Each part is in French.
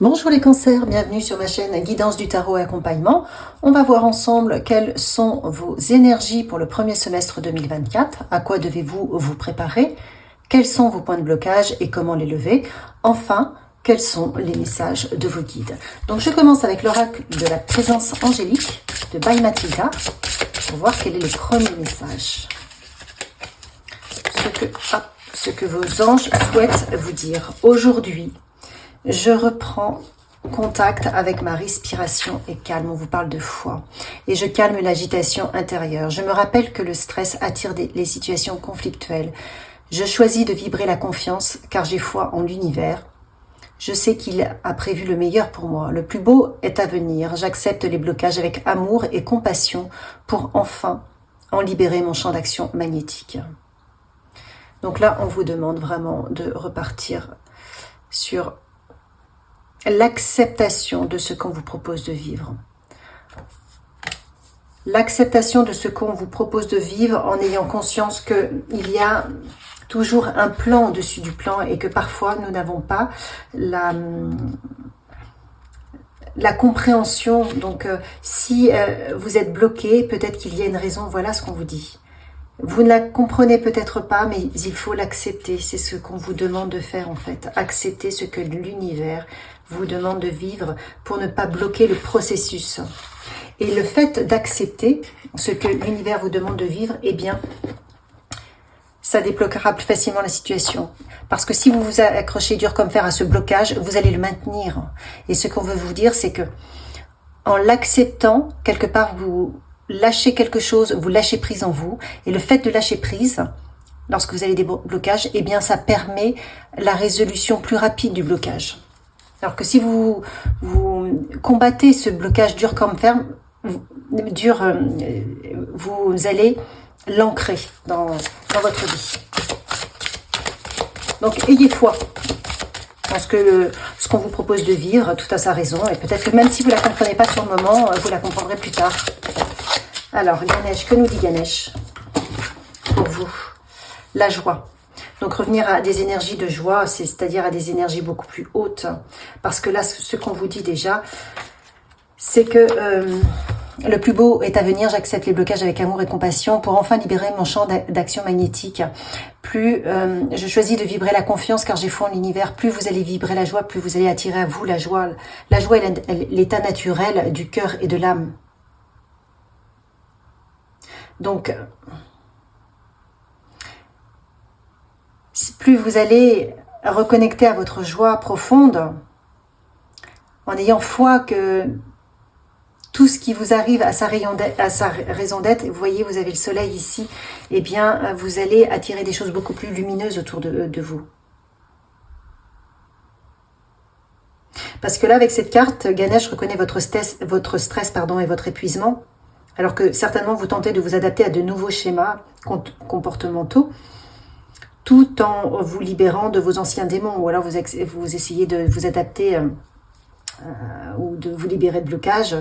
Bonjour les cancers, bienvenue sur ma chaîne Guidance du Tarot et Accompagnement. On va voir ensemble quelles sont vos énergies pour le premier semestre 2024, à quoi devez-vous vous préparer, quels sont vos points de blocage et comment les lever. Enfin, quels sont les messages de vos guides. Donc je commence avec l'oracle de la présence angélique de By Mathilda pour voir quel est le premier message. Ce que vos anges souhaitent vous dire aujourd'hui. Je reprends contact avec ma respiration et calme. On vous parle de foi. Et je calme l'agitation intérieure. Je me rappelle que le stress attire les situations conflictuelles. Je choisis de vibrer la confiance car j'ai foi en l'univers. Je sais qu'il a prévu le meilleur pour moi. Le plus beau est à venir. J'accepte les blocages avec amour et compassion pour enfin en libérer mon champ d'action magnétique. Donc là, on vous demande vraiment de repartir sur l'acceptation de ce qu'on vous propose de vivre. L'acceptation de ce qu'on vous propose de vivre en ayant conscience qu'il y a toujours un plan au-dessus du plan et que parfois nous n'avons pas la compréhension. Donc si vous êtes bloqué, peut-être qu'il y a une raison, voilà ce qu'on vous dit. Vous ne la comprenez peut-être pas, mais il faut l'accepter. C'est ce qu'on vous demande de faire en fait. Accepter ce que l'univers vous demande de vivre pour ne pas bloquer le processus. Et le fait d'accepter ce que l'univers vous demande de vivre, eh bien, ça débloquera plus facilement la situation. Parce que si vous vous accrochez dur comme fer à ce blocage, vous allez le maintenir. Et ce qu'on veut vous dire, c'est que en l'acceptant, quelque part, vous lâchez quelque chose, vous lâchez prise en vous. Et le fait de lâcher prise, lorsque vous avez des blocages, eh bien, ça permet la résolution plus rapide du blocage. Alors que si vous combattez ce blocage dur comme fer, vous allez l'ancrer dans votre vie. Donc, ayez foi dans ce qu'on vous propose de vivre, tout a sa raison. Et peut-être que même si vous ne la comprenez pas sur le moment, vous la comprendrez plus tard. Alors, Ganesh, que nous dit Ganesh pour vous? La joie. Donc, revenir à des énergies de joie, c'est-à-dire à des énergies beaucoup plus hautes. Parce que là, ce qu'on vous dit déjà, c'est que le plus beau est à venir. J'accepte les blocages avec amour et compassion pour enfin libérer mon champ d'action magnétique. Plus je choisis de vibrer la confiance car j'ai foi en l'univers. Plus vous allez vibrer la joie, plus vous allez attirer à vous la joie. La joie est l'état naturel du cœur et de l'âme. Donc, plus vous allez reconnecter à votre joie profonde, en ayant foi que tout ce qui vous arrive à sa raison d'être, vous voyez, vous avez le soleil ici, eh bien, vous allez attirer des choses beaucoup plus lumineuses autour de vous. Parce que là, avec cette carte, Ganesh reconnaît votre stress et votre épuisement, alors que certainement vous tentez de vous adapter à de nouveaux schémas comportementaux, tout en vous libérant de vos anciens démons, ou alors vous essayez de vous adapter ou de vous libérer de blocages.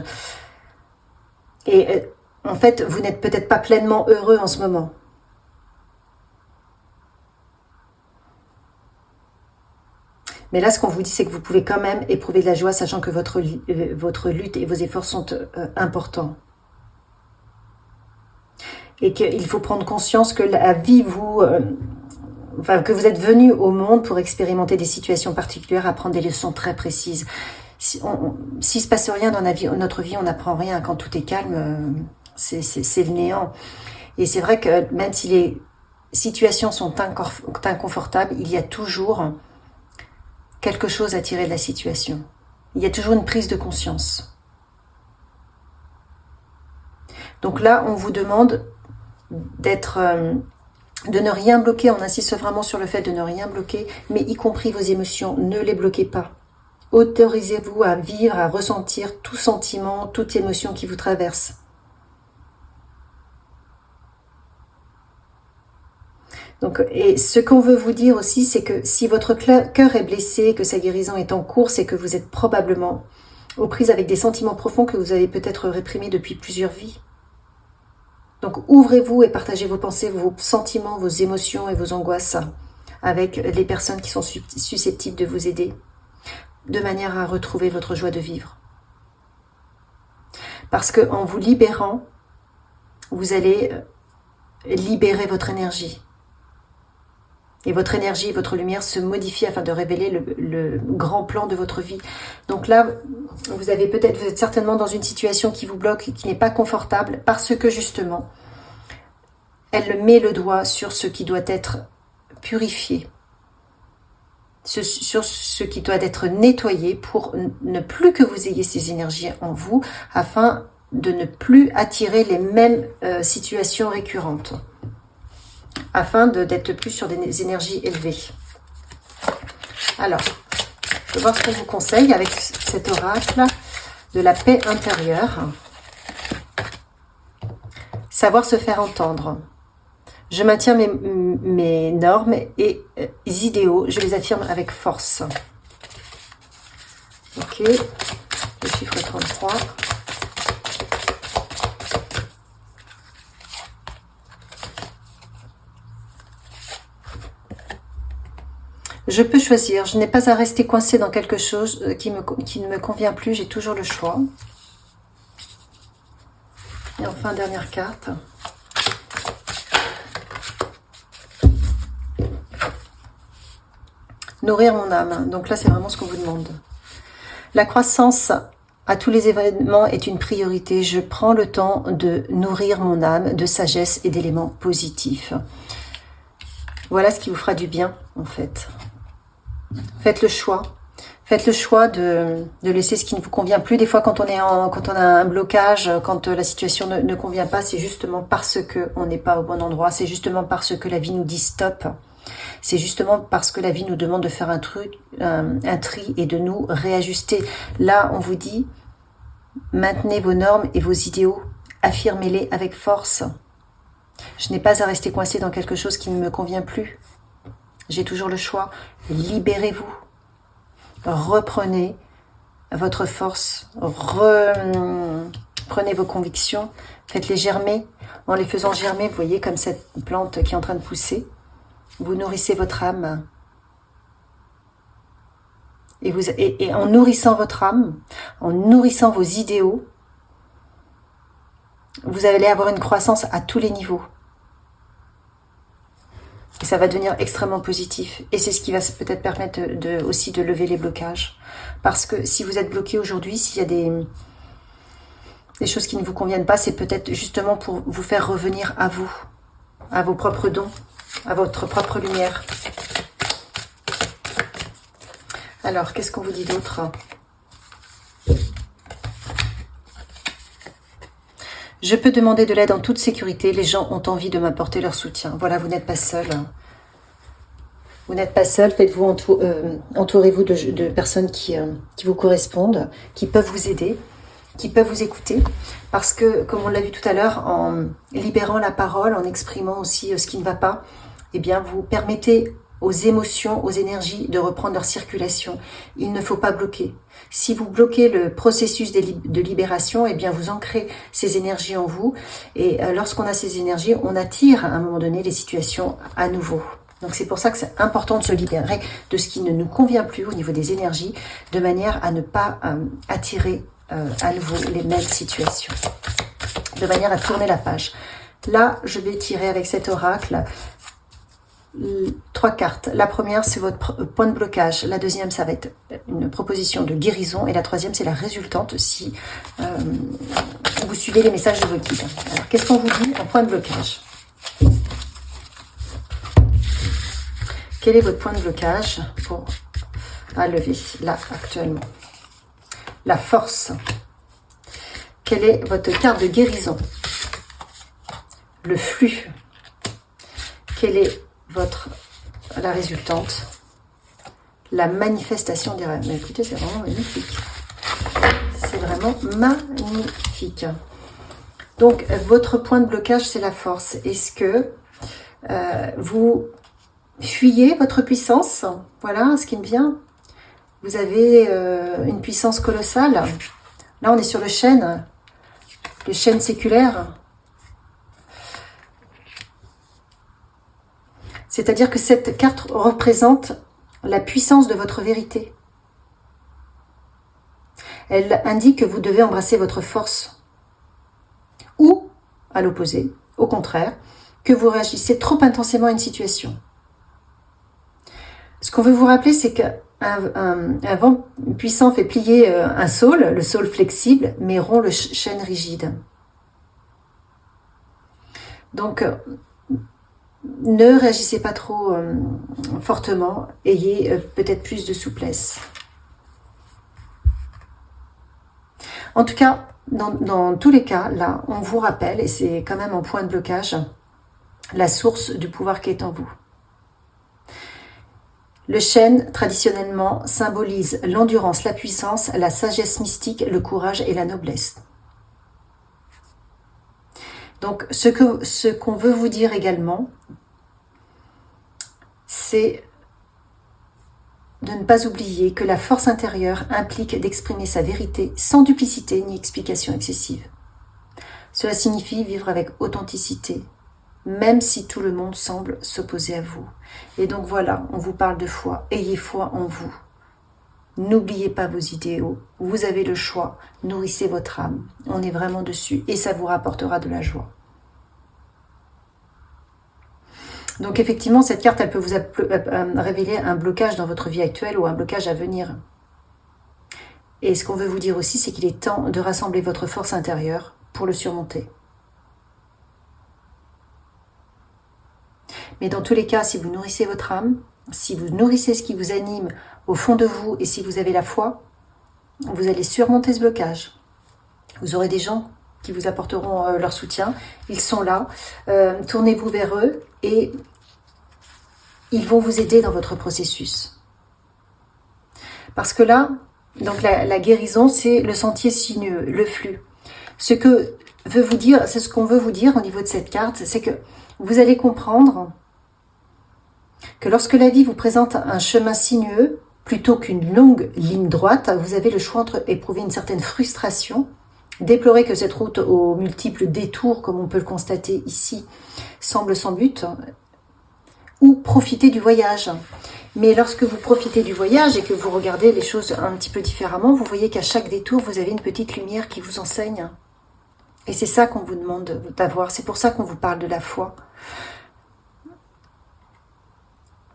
Et en fait, vous n'êtes peut-être pas pleinement heureux en ce moment. Mais là, ce qu'on vous dit, c'est que vous pouvez quand même éprouver de la joie, sachant que votre lutte et vos efforts sont importants. Et qu'il faut prendre conscience que la vie que vous êtes venu au monde pour expérimenter des situations particulières, apprendre des leçons très précises. S'il ne se passe rien dans notre vie, on n'apprend rien. Quand tout est calme, c'est le néant. Et c'est vrai que même si les situations sont inconfortables, il y a toujours quelque chose à tirer de la situation. Il y a toujours une prise de conscience. Donc là, on vous demande de ne rien bloquer. On insiste vraiment sur le fait de ne rien bloquer, mais y compris vos émotions. Ne les bloquez pas. Autorisez-vous à vivre, à ressentir tout sentiment, toute émotion qui vous traverse. Donc, et ce qu'on veut vous dire aussi, c'est que si votre cœur est blessé, que sa guérison est en cours, c'est que vous êtes probablement aux prises avec des sentiments profonds que vous avez peut-être réprimés depuis plusieurs vies. Donc ouvrez-vous et partagez vos pensées, vos sentiments, vos émotions et vos angoisses avec les personnes qui sont susceptibles de vous aider. de manière à retrouver votre joie de vivre. Parce qu'en vous libérant, vous allez libérer votre énergie. Et votre énergie, votre lumière se modifie afin de révéler le grand plan de votre vie. Donc là, vous êtes certainement dans une situation qui vous bloque, qui n'est pas confortable, parce que justement, elle met le doigt sur ce qui doit être purifié, sur ce qui doit être nettoyé pour ne plus que vous ayez ces énergies en vous, afin de ne plus attirer les mêmes situations récurrentes, afin d'être plus sur des énergies élevées. Alors, je vais voir ce qu'on vous conseille avec cet oracle de la paix intérieure. Savoir se faire entendre. Je maintiens mes normes et idéaux, je les affirme avec force. Ok, le chiffre 33. Je peux choisir, je n'ai pas à rester coincé dans quelque chose qui ne me convient plus, j'ai toujours le choix. Et enfin, dernière carte. Nourrir mon âme. Donc là, c'est vraiment ce qu'on vous demande. La croissance à tous les événements est une priorité. Je prends le temps de nourrir mon âme de sagesse et d'éléments positifs. Voilà ce qui vous fera du bien, en fait. Faites le choix. Faites le choix de laisser ce qui ne vous convient plus. Des fois, quand on a un blocage, quand la situation ne convient pas, c'est justement parce qu'on n'est pas au bon endroit. C'est justement parce que la vie nous dit stop. C'est justement parce que la vie nous demande de faire un tri et de nous réajuster. Là, on vous dit, maintenez vos normes et vos idéaux. Affirmez-les avec force. Je n'ai pas à rester coincé dans quelque chose qui ne me convient plus. J'ai toujours le choix. Libérez-vous. Reprenez votre force. Prenez vos convictions. Faites-les germer. En les faisant germer, vous voyez comme cette plante qui est en train de pousser. Vous nourrissez votre âme. Et en nourrissant votre âme, en nourrissant vos idéaux, vous allez avoir une croissance à tous les niveaux. Et ça va devenir extrêmement positif. Et c'est ce qui va peut-être permettre aussi de lever les blocages. Parce que si vous êtes bloqué aujourd'hui, s'il y a des choses qui ne vous conviennent pas, c'est peut-être justement pour vous faire revenir à vous, à vos propres dons, à votre propre lumière. Alors, qu'est-ce qu'on vous dit d'autre ? Je peux demander de l'aide en toute sécurité. Les gens ont envie de m'apporter leur soutien. Voilà, vous n'êtes pas seul. Vous n'êtes pas seul. Faites-vous entourez-vous de personnes qui vous correspondent, qui peuvent vous aider, qui peuvent vous écouter. Parce que, comme on l'a vu tout à l'heure, en libérant la parole, en exprimant aussi ce qui ne va pas, eh bien, vous permettez aux émotions, aux énergies de reprendre leur circulation. Il ne faut pas bloquer. Si vous bloquez le processus de libération, eh bien vous ancrez ces énergies en vous. Et lorsqu'on a ces énergies, on attire à un moment donné les situations à nouveau. Donc c'est pour ça que c'est important de se libérer de ce qui ne nous convient plus au niveau des énergies, de manière à ne pas attirer à nouveau les mêmes situations. De manière à tourner la page. Là, je vais tirer avec cet oracle 3 cartes. La première, c'est votre point de blocage. La deuxième, ça va être une proposition de guérison. Et la troisième, c'est la résultante si vous suivez les messages de vos guides. Alors, qu'est-ce qu'on vous dit en point de blocage? Quel est votre point de blocage à lever, là, actuellement? La force. Quelle est votre carte de guérison? Le flux. Quelle est la résultante? La manifestation des rêves. Mais écoutez, c'est vraiment magnifique. C'est vraiment magnifique. Donc, votre point de blocage, c'est la force. Est-ce que vous fuyez votre puissance? Voilà ce qui me vient. Vous avez une puissance colossale. Là, on est sur le chêne séculaire. C'est-à-dire que cette carte représente la puissance de votre vérité. Elle indique que vous devez embrasser votre force. Ou, à l'opposé, au contraire, que vous réagissez trop intensément à une situation. Ce qu'on veut vous rappeler, c'est qu'un vent puissant fait plier un saule, le saule flexible, mais rompt le chêne rigide. Donc, ne réagissez pas trop fortement, ayez peut-être plus de souplesse. En tout cas, dans tous les cas, là, on vous rappelle, et c'est quand même un point de blocage, la source du pouvoir qui est en vous. Le chêne, traditionnellement, symbolise l'endurance, la puissance, la sagesse mystique, le courage et la noblesse. Donc, ce qu'on veut vous dire également, c'est de ne pas oublier que la force intérieure implique d'exprimer sa vérité sans duplicité ni explication excessive. Cela signifie vivre avec authenticité, même si tout le monde semble s'opposer à vous. Et donc voilà, on vous parle de foi. Ayez foi en vous. N'oubliez pas vos idéaux. Vous avez le choix. Nourrissez votre âme. On est vraiment dessus et ça vous rapportera de la joie. Donc effectivement, cette carte, elle peut vous révéler un blocage dans votre vie actuelle ou un blocage à venir. Et ce qu'on veut vous dire aussi, c'est qu'il est temps de rassembler votre force intérieure pour le surmonter. Mais dans tous les cas, si vous nourrissez votre âme, si vous nourrissez ce qui vous anime au fond de vous et si vous avez la foi, vous allez surmonter ce blocage. Vous aurez des gens qui vous apporteront leur soutien. Ils sont là. Tournez-vous vers eux et ils vont vous aider dans votre processus. Parce que là, donc la guérison, c'est le sentier sinueux, le flux. Ce que veut vous dire, c'est ce qu'on veut vous dire au niveau de cette carte, c'est que vous allez comprendre que lorsque la vie vous présente un chemin sinueux, plutôt qu'une longue ligne droite, vous avez le choix entre éprouver une certaine frustration, déplorer que cette route aux multiples détours, comme on peut le constater ici, semble sans but, ou profiter du voyage. Mais lorsque vous profitez du voyage et que vous regardez les choses un petit peu différemment, vous voyez qu'à chaque détour, vous avez une petite lumière qui vous enseigne. Et c'est ça qu'on vous demande d'avoir. C'est pour ça qu'on vous parle de la foi.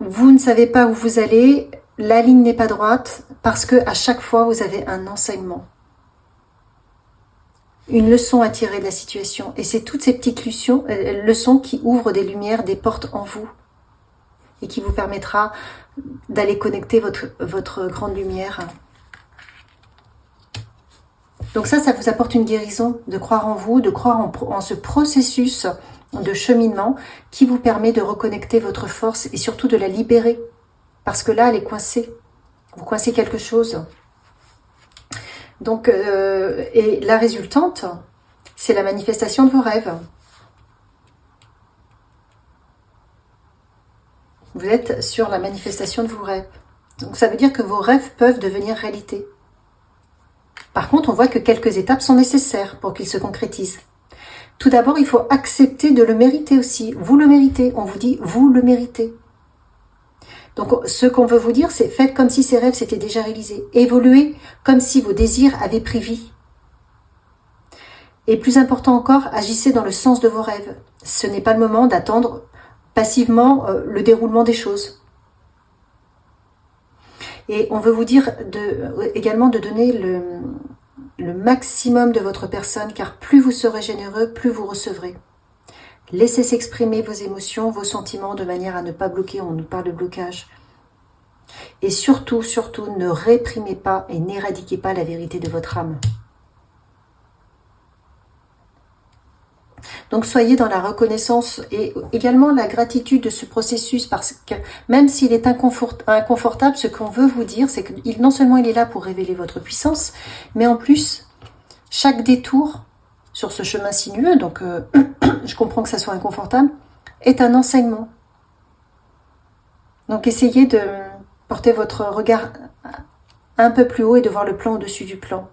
Vous ne savez pas où vous allez, la ligne n'est pas droite, parce que à chaque fois, vous avez un enseignement. Une leçon à tirer de la situation. Et c'est toutes ces petites leçons qui ouvrent des lumières, des portes en vous. Et qui vous permettra d'aller connecter votre grande lumière. Donc ça vous apporte une guérison, de croire en vous, de croire en ce processus de cheminement qui vous permet de reconnecter votre force et surtout de la libérer. Parce que là, elle est coincée. Vous coincez quelque chose. Donc, et la résultante, c'est la manifestation de vos rêves. Vous êtes sur la manifestation de vos rêves. Donc ça veut dire que vos rêves peuvent devenir réalité. Par contre, on voit que quelques étapes sont nécessaires pour qu'ils se concrétisent. Tout d'abord, il faut accepter de le mériter aussi. Vous le méritez. On vous dit, vous le méritez. Donc, ce qu'on veut vous dire, c'est faites comme si ces rêves s'étaient déjà réalisés. Évoluez comme si vos désirs avaient pris vie. Et plus important encore, agissez dans le sens de vos rêves. Ce n'est pas le moment d'attendre passivement le déroulement des choses. Et on veut vous dire également de donner le maximum de votre personne, car plus vous serez généreux, plus vous recevrez. Laissez s'exprimer vos émotions, vos sentiments, de manière à ne pas bloquer. On nous parle de blocage. Et surtout, surtout, ne réprimez pas et n'éradiquez pas la vérité de votre âme. Donc soyez dans la reconnaissance et également la gratitude de ce processus, parce que même s'il est inconfortable, ce qu'on veut vous dire, c'est que non seulement il est là pour révéler votre puissance, mais en plus, chaque détour sur ce chemin sinueux, donc je comprends que ça soit inconfortable, est un enseignement. Donc essayez de porter votre regard un peu plus haut et de voir le plan au-dessus du plan.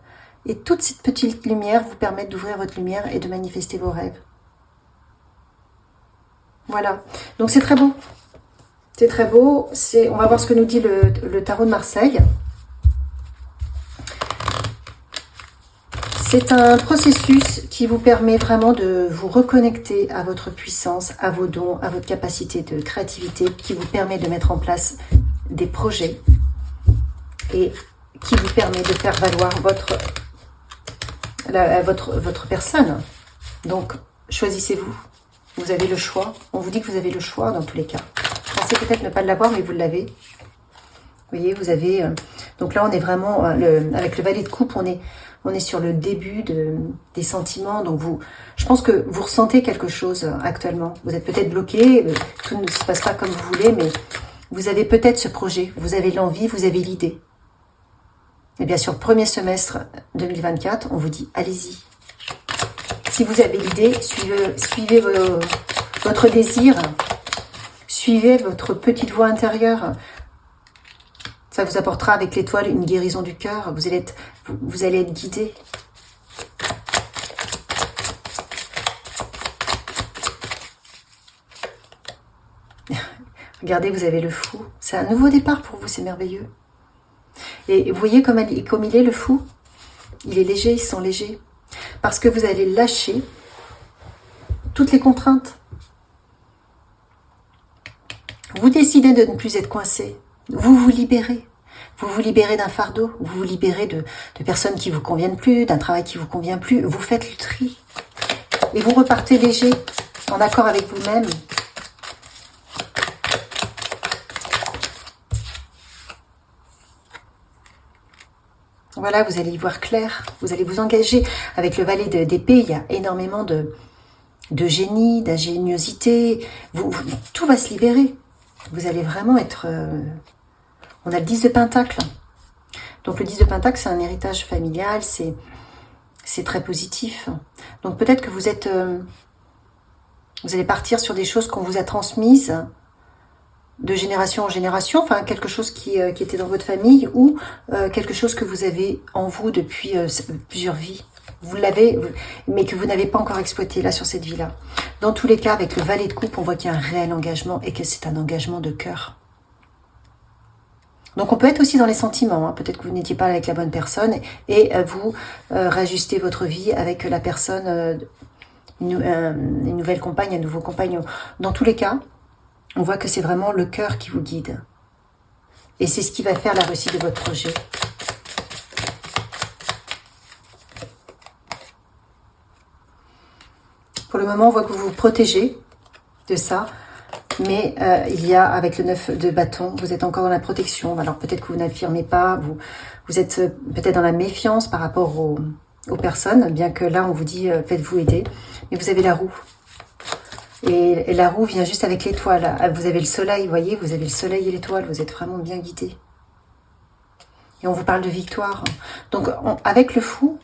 Et toute cette petite lumière vous permet d'ouvrir votre lumière et de manifester vos rêves. Voilà, donc c'est très beau. C'est très beau. On va voir ce que nous dit le tarot de Marseille. C'est un processus qui vous permet vraiment de vous reconnecter à votre puissance, à vos dons, à votre capacité de créativité, qui vous permet de mettre en place des projets et qui vous permet de faire valoir votre personne. Donc, choisissez-vous. Vous avez le choix. On vous dit que vous avez le choix dans tous les cas. Vous pensez peut-être ne pas l'avoir, mais vous l'avez. Vous voyez, vous avez... donc là, on est vraiment... avec le valet de coupe, on est sur le début des sentiments. Donc, je pense que vous ressentez quelque chose actuellement. Vous êtes peut-être bloqué. Tout ne se passe pas comme vous voulez, mais vous avez peut-être ce projet. Vous avez l'envie, vous avez l'idée. Et bien sûr, premier semestre 2024, on vous dit, allez-y. Si vous avez l'idée, suivez votre désir, suivez votre petite voix intérieure. Ça vous apportera avec l'étoile une guérison du cœur. Vous allez être guidé. Regardez, vous avez le fou. C'est un nouveau départ pour vous, c'est merveilleux. Et vous voyez comme il est le fou? Il est léger, ils sont légers. Parce que vous allez lâcher toutes les contraintes. Vous décidez de ne plus être coincé. Vous vous libérez. Vous vous libérez d'un fardeau. Vous vous libérez de personnes qui ne vous conviennent plus, d'un travail qui ne vous convient plus. Vous faites le tri. Et vous repartez léger, en accord avec vous-même. Voilà, vous allez y voir clair, vous allez vous engager. Avec le valet d'épée, il y a énormément de génie, d'ingéniosité. Tout va se libérer. Vous allez vraiment être... on a le 10 de Pentacle. Donc le 10 de Pentacle, c'est un héritage familial, c'est très positif. Donc peut-être que vous allez partir sur des choses qu'on vous a transmises de génération en génération, enfin quelque chose qui était dans votre famille ou quelque chose que vous avez en vous depuis plusieurs vies. Vous l'avez, mais que vous n'avez pas encore exploité là sur cette vie-là. Dans tous les cas, avec le valet de coupe, on voit qu'il y a un réel engagement et que c'est un engagement de cœur. Donc on peut être aussi dans les sentiments, hein. Peut-être que vous n'étiez pas avec la bonne personne et vous réajustez votre vie avec la personne, une nouvelle compagne, un nouveau compagnon. Dans tous les cas, on voit que c'est vraiment le cœur qui vous guide. Et c'est ce qui va faire la réussite de votre projet. Pour le moment, on voit que vous vous protégez de ça. Mais il y a, avec le 9 de bâton, vous êtes encore dans la protection. Alors peut-être que vous n'affirmez pas, vous êtes peut-être dans la méfiance par rapport aux personnes, bien que là, on vous dit, faites-vous aider. Mais vous avez la roue. Et la roue vient juste avec l'étoile. Vous avez le soleil, vous voyez, vous avez le soleil et l'étoile. Vous êtes vraiment bien guidé. Et on vous parle de victoire. Donc, avec le fou,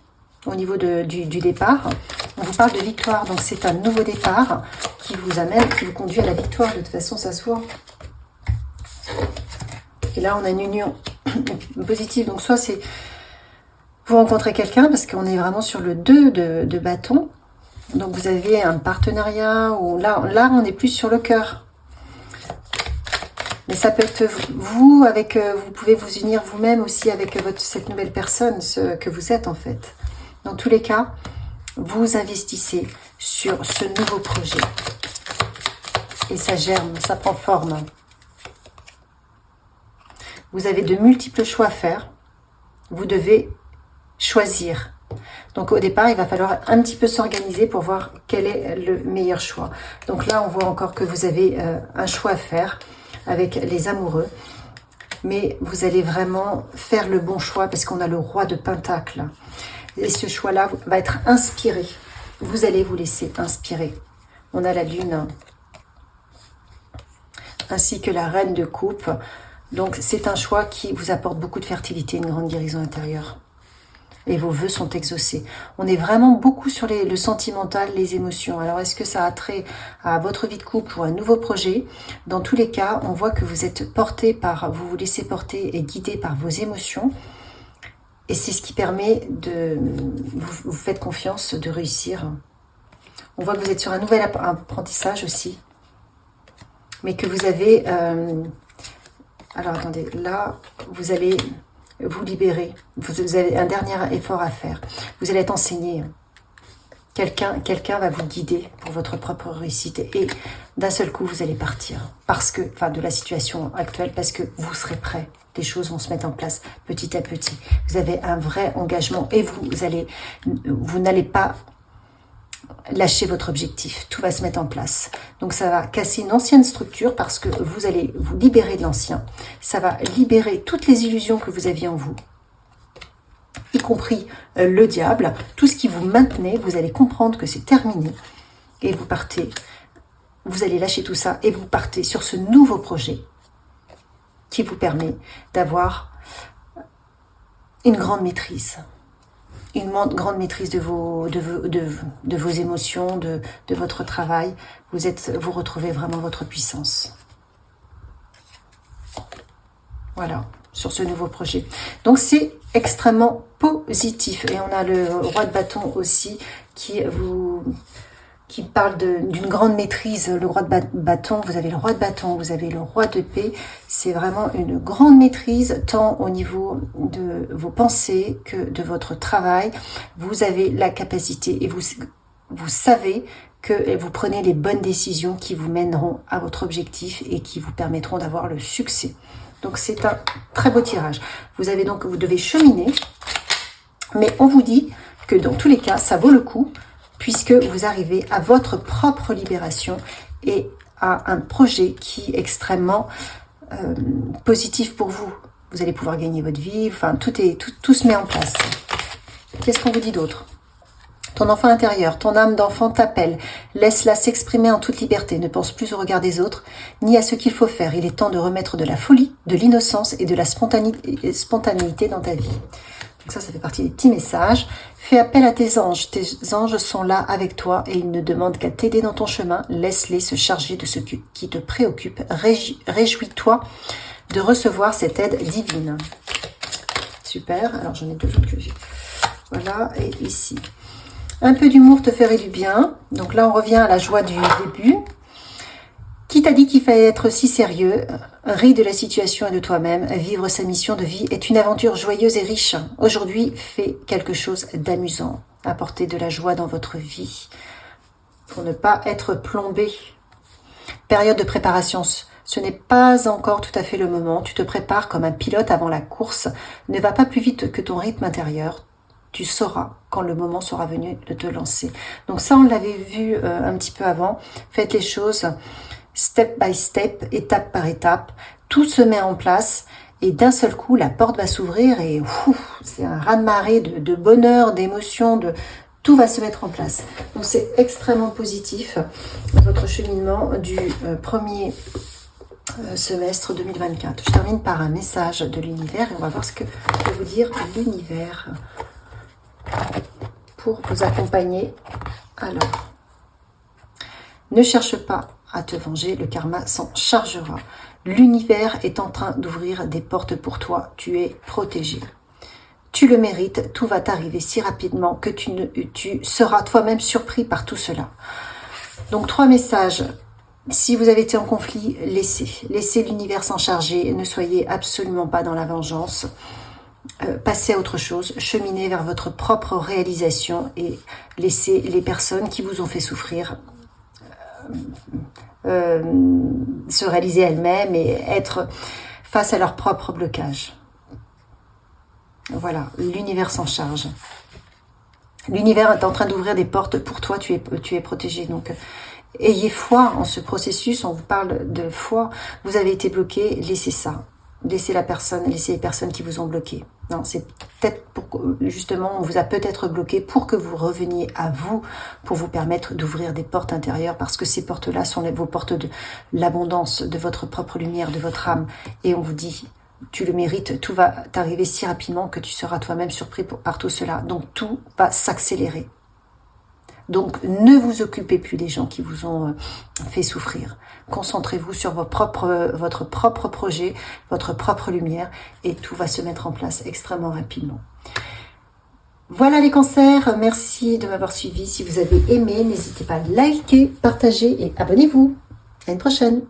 au niveau du départ, on vous parle de victoire. Donc, c'est un nouveau départ qui vous amène, qui vous conduit à la victoire. De toute façon, ça se voit. Et là, on a une union positive. Donc, soit c'est vous rencontrez quelqu'un, parce qu'on est vraiment sur le 2 de bâton. Donc, vous avez un partenariat, ou là on est plus sur le cœur. Mais ça peut être vous, vous pouvez vous unir vous-même aussi avec cette nouvelle personne, ce que vous êtes en fait. Dans tous les cas, vous investissez sur ce nouveau projet. Et ça germe, ça prend forme. Vous avez de multiples choix à faire. Vous devez choisir. Donc au départ, il va falloir un petit peu s'organiser pour voir quel est le meilleur choix. Donc là, on voit encore que vous avez un choix à faire avec les amoureux. Mais vous allez vraiment faire le bon choix parce qu'on a le roi de Pentacle. Et ce choix-là va être inspiré. Vous allez vous laisser inspirer. On a la lune ainsi que la reine de coupe. Donc c'est un choix qui vous apporte beaucoup de fertilité, une grande guérison intérieure. Et vos vœux sont exaucés. On est vraiment beaucoup sur le sentimental, les émotions. Alors, est-ce que ça a trait à votre vie de couple ou à un nouveau projet? Dans tous les cas, on voit que vous êtes porté vous vous laissez porter et guider par vos émotions. Et c'est ce qui permet vous faites confiance de réussir. On voit que vous êtes sur un nouvel apprentissage aussi. Mais que vous avez... alors, attendez, là, vous allez vous libérer. Vous avez un dernier effort à faire. Vous allez être enseigné. Quelqu'un va vous guider pour votre propre réussite. Et d'un seul coup, vous allez partir. De la situation actuelle, parce que vous serez prêt. Les choses vont se mettre en place petit à petit. Vous avez un vrai engagement et vous n'allez pas lâcher votre objectif. Tout va se mettre en place. Donc ça va casser une ancienne structure parce que vous allez vous libérer de l'ancien. Ça va libérer toutes les illusions que vous aviez en vous, y compris le diable. Tout ce qui vous maintenait, vous allez comprendre que c'est terminé. Et vous partez. Vous allez lâcher tout ça et vous partez sur ce nouveau projet qui vous permet d'avoir une grande maîtrise. Une grande maîtrise de vos émotions, de votre travail. Vous retrouvez vraiment votre puissance. Voilà, sur ce nouveau projet. Donc c'est extrêmement positif. Et on a le roi de bâton aussi qui parle d'une grande maîtrise. Le roi de bâton, vous avez le roi de bâton, vous avez le roi d'épée. C'est vraiment une grande maîtrise, tant au niveau de vos pensées que de votre travail. Vous avez la capacité et vous savez que vous prenez les bonnes décisions qui vous mèneront à votre objectif et qui vous permettront d'avoir le succès. Donc c'est un très beau tirage. Vous devez cheminer, mais on vous dit que dans tous les cas, ça vaut le coup, puisque vous arrivez à votre propre libération et à un projet qui est extrêmement positif pour vous. Vous allez pouvoir gagner votre vie, enfin tout se met en place. Qu'est-ce qu'on vous dit d'autre? Ton enfant intérieur, ton âme d'enfant t'appelle. Laisse-la s'exprimer en toute liberté. Ne pense plus au regard des autres, ni à ce qu'il faut faire. Il est temps de remettre de la folie, de l'innocence et de la spontanéité dans ta vie. Donc ça fait partie des petits messages. Fais appel à tes anges. Tes anges sont là avec toi et ils ne demandent qu'à t'aider dans ton chemin. Laisse-les se charger de ce qui te préoccupe. Réjouis-toi de recevoir cette aide divine. Super. Alors j'en ai deux autres que j'ai. Voilà, et ici. Un peu d'humour te ferait du bien. Donc là, on revient à la joie du début. Qui t'a dit qu'il fallait être si sérieux? Ris de la situation et de toi-même. Vivre sa mission de vie est une aventure joyeuse et riche. Aujourd'hui, fais quelque chose d'amusant. Apportez de la joie dans votre vie pour ne pas être plombé. Période de préparation. Ce n'est pas encore tout à fait le moment. Tu te prépares comme un pilote avant la course. Ne va pas plus vite que ton rythme intérieur. Tu sauras quand le moment sera venu de te lancer. Donc ça, on l'avait vu un petit peu avant. Faites les choses step by step, étape par étape. Tout se met en place et d'un seul coup, la porte va s'ouvrir et c'est un raz-de-marée de bonheur, d'émotion, tout va se mettre en place. Donc c'est extrêmement positif, votre cheminement du premier semestre 2024. Je termine par un message de l'univers et on va voir ce que peut vous dire l'univers pour vous accompagner. Alors, ne cherche pas à te venger, le karma s'en chargera. L'univers est en train d'ouvrir des portes pour toi, tu es protégé. Tu le mérites, tout va t'arriver si rapidement que tu seras toi-même surpris par tout cela. Donc 3 messages. Si vous avez été en conflit, laissez l'univers s'en charger, ne soyez absolument pas dans la vengeance. Passez à autre chose, cheminez vers votre propre réalisation et laissez les personnes qui vous ont fait souffrir se réaliser elles-mêmes et être face à leur propre blocage. Voilà, l'univers s'en charge. L'univers est en train d'ouvrir des portes pour toi, tu es protégé. Donc, ayez foi en ce processus, on vous parle de foi. Vous avez été bloqué, laissez ça. Laissez les personnes qui vous ont bloqué. Non, c'est peut-être justement, on vous a peut-être bloqué pour que vous reveniez à vous, pour vous permettre d'ouvrir des portes intérieures, parce que ces portes-là sont vos portes de l'abondance, de votre propre lumière, de votre âme. Et on vous dit, tu le mérites, tout va t'arriver si rapidement que tu seras toi-même surpris par tout cela. Donc tout va s'accélérer. Donc ne vous occupez plus des gens qui vous ont fait souffrir. Concentrez-vous sur votre propre projet, votre propre lumière et tout va se mettre en place extrêmement rapidement. Voilà les cancers, merci de m'avoir suivi. Si vous avez aimé, n'hésitez pas à liker, partager et abonnez-vous. À une prochaine.